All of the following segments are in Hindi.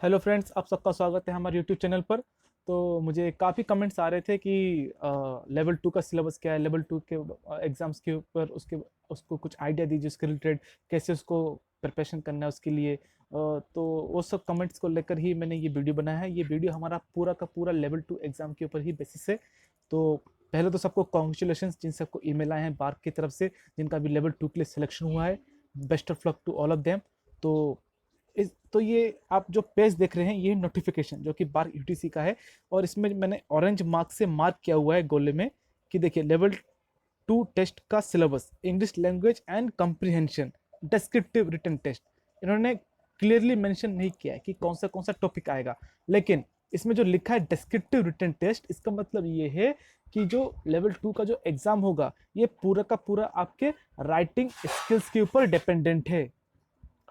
हेलो फ्रेंड्स, आप सबका स्वागत है हमारे यूट्यूब चैनल पर। तो मुझे काफ़ी कमेंट्स आ रहे थे कि लेवल टू का सिलेबस क्या है, लेवल टू के एग्ज़ाम्स के ऊपर उसके उसको कुछ आइडिया दीजिए उसके रिलेटेड, कैसे उसको प्रिपरेशन करना है उसके लिए। तो वो सब कमेंट्स को लेकर ही मैंने ये वीडियो बनाया है। ये वीडियो हमारा पूरा का पूरा लेवल टू एग्ज़ाम के ऊपर ही बेसिस है। तो पहले तो सबको कॉन्ग्रेचुलेशन जिन सबको ईमेल आए हैं बार्क की तरफ से, जिनका भी लेवल टू के लिए सिलेक्शन हुआ है। Best of luck to all of them. तो ये आप जो पेज देख रहे हैं, ये नोटिफिकेशन जो कि बार यूटीसी का है। और इसमें मैंने ऑरेंज मार्क से मार्क किया हुआ है गोले में कि देखिए, लेवल टू टेस्ट का syllabus, English language and comprehension, descriptive written test. इन्होंने क्लियरली मेंशन नहीं किया है कि कौन सा टॉपिक आएगा, लेकिन इसमें जो लिखा है डिस्क्रिप्टिव रिटन टेस्ट, इसका मतलब ये है कि जो लेवल टू का जो एग्जाम होगा, ये पूरा का पूरा आपके राइटिंग स्किल्स के ऊपर डिपेंडेंट है।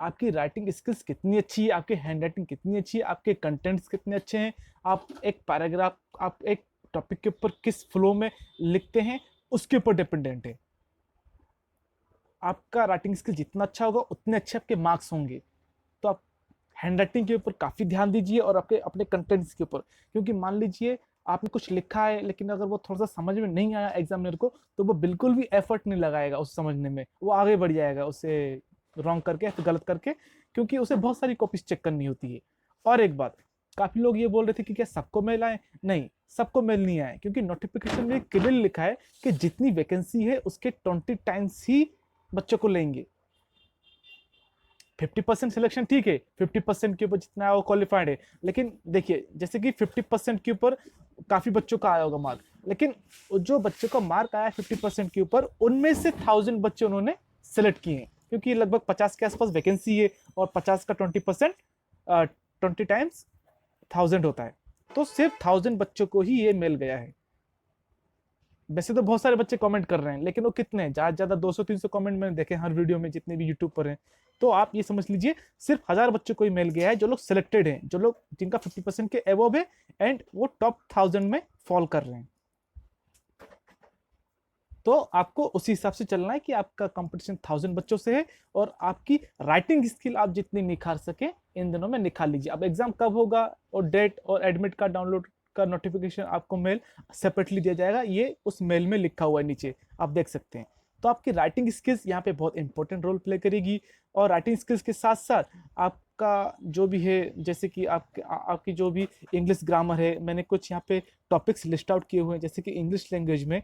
आपकी राइटिंग स्किल्स कितनी अच्छी है, आपकी हैंड राइटिंग कितनी अच्छी है, आपके कंटेंट्स कितने अच्छे हैं, आप एक पैराग्राफ, आप एक टॉपिक के ऊपर किस फ्लो में लिखते हैं, उसके ऊपर डिपेंडेंट है। आपका राइटिंग स्किल जितना अच्छा होगा, उतने अच्छे आपके मार्क्स होंगे। तो आप हैंड राइटिंग के ऊपर काफ़ी ध्यान दीजिए और आपके अपने कंटेंट्स के ऊपर। क्योंकि मान लीजिए आपने कुछ लिखा है, लेकिन अगर वो थोड़ा सा समझ में नहीं आया एग्जामिनर को, तो वो बिल्कुल भी एफर्ट नहीं लगाएगा उस समझने में, वो आगे बढ़ जाएगा उसे रॉन्ग करके या फिर गलत करके, क्योंकि उसे बहुत सारी कॉपीज चेक करनी होती है। और एक बात, काफ़ी लोग ये बोल रहे थे कि क्या सबको मेल आए। नहीं, सबको मेल नहीं आए, क्योंकि नोटिफिकेशन में क्लियरली लिखा है कि जितनी वैकेंसी है उसके 20 टाइम्स ही बच्चों को लेंगे। 50% सिलेक्शन ठीक है, 50% के ऊपर जितना है वो क्वालिफाइड है। लेकिन देखिए, जैसे कि 50% के ऊपर काफी बच्चों का आया होगा मार्क, लेकिन जो बच्चों का मार्क आया 50% के ऊपर, उनमें से 1000 बच्चे उन्होंने सेलेक्ट किए हैं, क्योंकि लगभग 50 के आसपास वैकेंसी है और 50 का 20%, 20 टाइम्स 1000 होता है। तो सिर्फ 1000 बच्चों को ही ये मिल गया है। वैसे तो बहुत सारे बच्चे कमेंट कर रहे हैं, लेकिन वो कितने हैं? ज़्यादा ज़्यादा 200-300 कमेंट मैंने देखे हर वीडियो में, जितने भी यूट्यूब पर हैं। तो आप ये समझ लीजिए, सिर्फ 1000 बच्चों को ही मिल गया है, जो लोग सिलेक्टेड हैं, जो लोग जिनका 50% के एवोव है, एंड वो टॉप 1000 में फॉल कर रहे हैं। तो आपको उसी हिसाब से चलना है कि आपका कंपटीशन 1000 बच्चों से है, और आपकी राइटिंग स्किल आप जितनी निखार सके, इन दिनों में निखार लीजिए। अब एग्जाम कब होगा और डेट और एडमिट कार्ड डाउनलोड का नोटिफिकेशन आपको मेल सेपरेटली दिया जाएगा, ये उस मेल में लिखा हुआ है नीचे, आप देख सकते हैं। तो आपकी राइटिंग स्किल्स यहाँ पे बहुत इंपॉर्टेंट रोल प्ले करेगी। और राइटिंग स्किल्स के साथ साथ आपका जो भी है, जैसे कि आपकी जो भी इंग्लिश ग्रामर है, मैंने कुछ यहाँ पे टॉपिक्स लिस्ट आउट किए हुए हैं, जैसे कि इंग्लिश लैंग्वेज में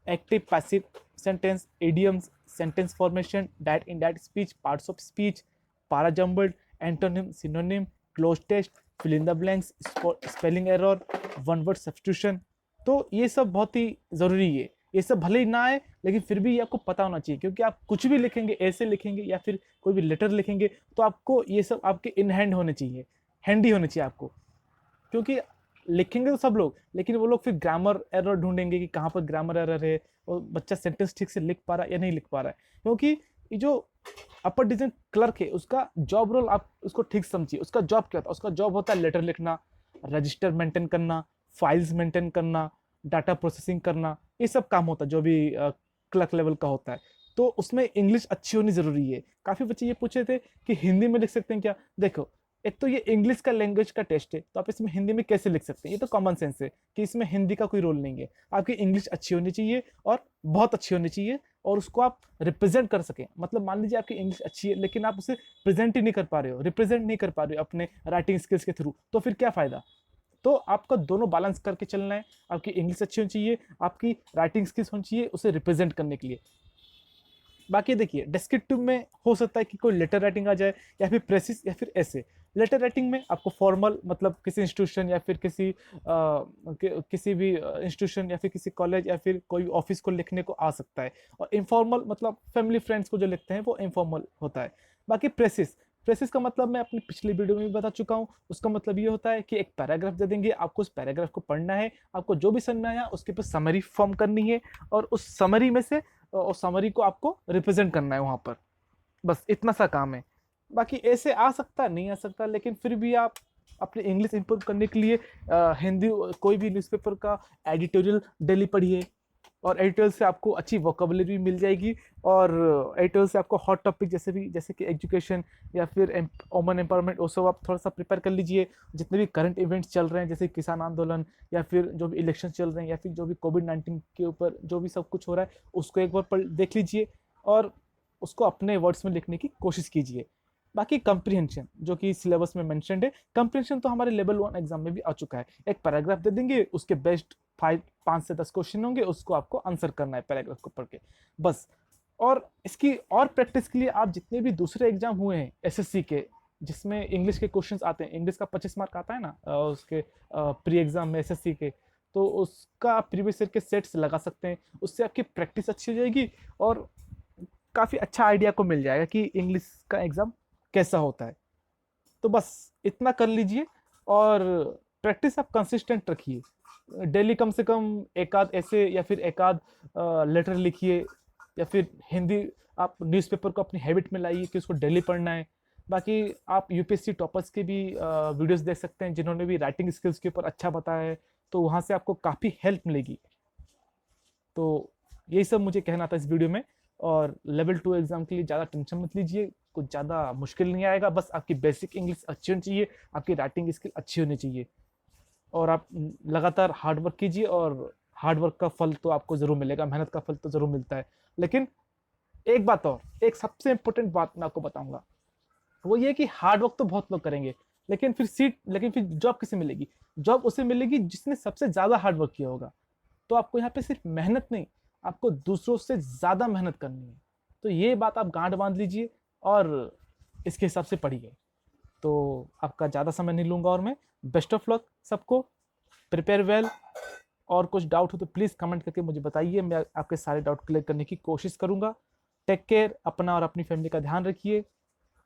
active passive sentence, idioms, sentence formation, direct indirect speech, parts of speech, parajumbled, antonym, synonym, cloze test, fill in the blanks, spelling error, one word substitution. तो ये सब बहुत ही ज़रूरी है। ये सब भले ही ना आए, लेकिन फिर भी ये आपको पता होना चाहिए, क्योंकि आप कुछ भी लिखेंगे, ऐसे लिखेंगे या फिर कोई भी लेटर लिखेंगे, तो आपको ये सब आपके इन हैंड होने चाहिए, हैंडी होने चाहिए आपको। क्योंकि लिखेंगे तो सब लोग, लेकिन वो लोग फिर ग्रामर एरर ढूंढेंगे कि कहाँ पर ग्रामर एरर है, और बच्चा सेंटेंस ठीक से लिख पा रहा है या नहीं लिख पा रहा है। क्योंकि ये जो अपर डिवीजन क्लर्क है, उसका जॉब रोल आप उसको ठीक समझिए। उसका जॉब क्या होता है? उसका जॉब होता है लेटर लिखना, रजिस्टर मेंटेन करना, फाइल्स मेंटेन करना, डाटा प्रोसेसिंग करना, ये सब काम होता है जो भी क्लर्क लेवल का होता है। तो उसमें इंग्लिश अच्छी होनी जरूरी है। काफी बच्चे ये पूछ रहे थे कि हिंदी में लिख सकते हैं क्या। देखो, एक तो ये इंग्लिश का लैंग्वेज का टेस्ट है, तो आप इसमें हिंदी में कैसे लिख सकते हैं? ये तो कॉमन सेंस है कि इसमें हिंदी का कोई रोल नहीं है। आपकी इंग्लिश अच्छी होनी चाहिए, और बहुत अच्छी होनी चाहिए, और उसको आप रिप्रेजेंट कर सकें। मतलब मान लीजिए आपकी इंग्लिश अच्छी है, लेकिन आप उसे प्रेजेंट ही नहीं कर पा रहे हो, रिप्रेजेंट नहीं कर पा रहे हो अपने राइटिंग स्किल्स के थ्रू, तो फिर क्या फायदा? तो आपका दोनों बैलेंस करके चलना है। आपकी इंग्लिश अच्छी होनी चाहिए, आपकी राइटिंग स्किल्स होनी चाहिए उसे रिप्रेजेंट करने के लिए। बाकी देखिए, डिस्क्रिप्टिव में हो सकता है कि कोई लेटर राइटिंग आ जाए, या फिर प्रेसिस, या फिर ऐसे। लेटर राइटिंग में आपको फॉर्मल, मतलब किसी इंस्टीट्यूशन या फिर किसी भी इंस्टीट्यूशन या फिर किसी कॉलेज या फिर कोई ऑफिस को लिखने को आ सकता है। और इनफॉर्मल मतलब फैमिली फ्रेंड्स को जो लिखते हैं, वो इनफॉर्मल होता है। बाकी प्रेसिस, प्रेसिस का मतलब मैं अपनी पिछली वीडियो में भी बता चुका हूँ। उसका मतलब ये होता है कि एक पैराग्राफ दे देंगे, आपको उस पैराग्राफ को पढ़ना है, आपको जो भी समझ में आया उसके ऊपर समरी फॉर्म करनी है, और उस समरी में से और समरी को आपको रिप्रेजेंट करना है वहां पर। बस इतना सा काम है। बाकी ऐसे आ सकता है, नहीं आ सकता, लेकिन फिर भी आप अपने इंग्लिश इंप्रूव करने के लिए हिंदी कोई भी न्यूज़पेपर का एडिटोरियल डेली पढ़िए, और एडिटोरियल से आपको अच्छी वोकेबुलरी मिल जाएगी। और एडिटोरियल से आपको हॉट टॉपिक जैसे कि एजुकेशन या फिर वुमेन एम्पावरमेंट, वो सब आप थोड़ा सा प्रिपेयर कर लीजिए। जितने भी करंट इवेंट्स चल रहे हैं जैसे किसान आंदोलन या फिर जो भी इलेक्शन चल रहे हैं या फिर जो भी कोविड-19 के ऊपर जो भी सब कुछ हो रहा है, उसको एक बार देख लीजिए और उसको अपने वर्ड्स में लिखने की कोशिश कीजिए। बाकी कंप्रीहेंशन जो कि सिलेबस में मेंशन्ड है, कंप्रीहेंशन तो हमारे लेवल 1 एग्जाम में भी आ चुका है। एक पैराग्राफ दे देंगे, उसके बेस्ट 5 से 10 क्वेश्चन होंगे, उसको आपको आंसर करना है पैराग्राफ को पढ़ के, बस। और इसकी और प्रैक्टिस के लिए आप जितने भी दूसरे एग्जाम हुए हैं एसएससी के, जिसमें इंग्लिश के क्वेश्चंस आते हैं, इंग्लिश का 25 मार्क आता है ना उसके प्री एग्जाम में एसएससी के, तो उसका आप प्रीवियस ईयर के सेट्स लगा सकते हैं। उससे आपकी प्रैक्टिस अच्छी हो जाएगी और काफ़ी अच्छा आइडिया को मिल जाएगा कि इंग्लिश का एग्ज़ाम कैसा होता है। तो बस इतना कर लीजिए और प्रैक्टिस आप कंसिस्टेंट रखिए। डेली कम से कम एक आध ऐसे या फिर एक आध लेटर लिखिए, या फिर हिंदी आप न्यूज़पेपर को अपनी हैबिट में लाइए कि उसको डेली पढ़ना है। बाकी आप यूपीएससी टॉपर्स के भी वीडियोस देख सकते हैं जिन्होंने भी राइटिंग स्किल्स के ऊपर अच्छा बताया है, तो वहाँ से आपको काफ़ी हेल्प मिलेगी। तो यही सब मुझे कहना था इस वीडियो में। और लेवल 2 एग्जाम के लिए ज़्यादा टेंशन मत लीजिए, कुछ ज़्यादा मुश्किल नहीं आएगा, बस आपकी बेसिक इंग्लिश अच्छी होनी चाहिए, आपकी राइटिंग स्किल अच्छी होनी चाहिए, और आप लगातार हार्ड वर्क कीजिए। और हार्ड वर्क का फल तो आपको ज़रूर मिलेगा, मेहनत का फल तो ज़रूर मिलता है। लेकिन एक बात और, एक सबसे इम्पोर्टेंट बात मैं आपको बताऊंगा, वो ये कि हार्ड वर्क तो बहुत लोग करेंगे, लेकिन फिर जॉब किसे मिलेगी? जॉब उसे मिलेगी जिसने सबसे ज़्यादा हार्ड वर्क किया होगा। तो आपको यहाँ पे सिर्फ मेहनत नहीं, आपको दूसरों से ज़्यादा मेहनत करनी है। तो ये बात आप गांठ बांध लीजिए और इसके हिसाब से पढ़िए। तो आपका ज़्यादा समय नहीं लूँगा और मैं बेस्ट ऑफ लक सबको, प्रिपेयर वेल। और कुछ डाउट हो तो प्लीज़ कमेंट करके मुझे बताइए, मैं आपके सारे डाउट क्लियर करने की कोशिश करूँगा। टेक केयर, अपना और अपनी फैमिली का ध्यान रखिए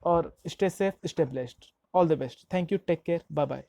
और stay safe, stay blessed. All the best. Thank you, take care, bye bye.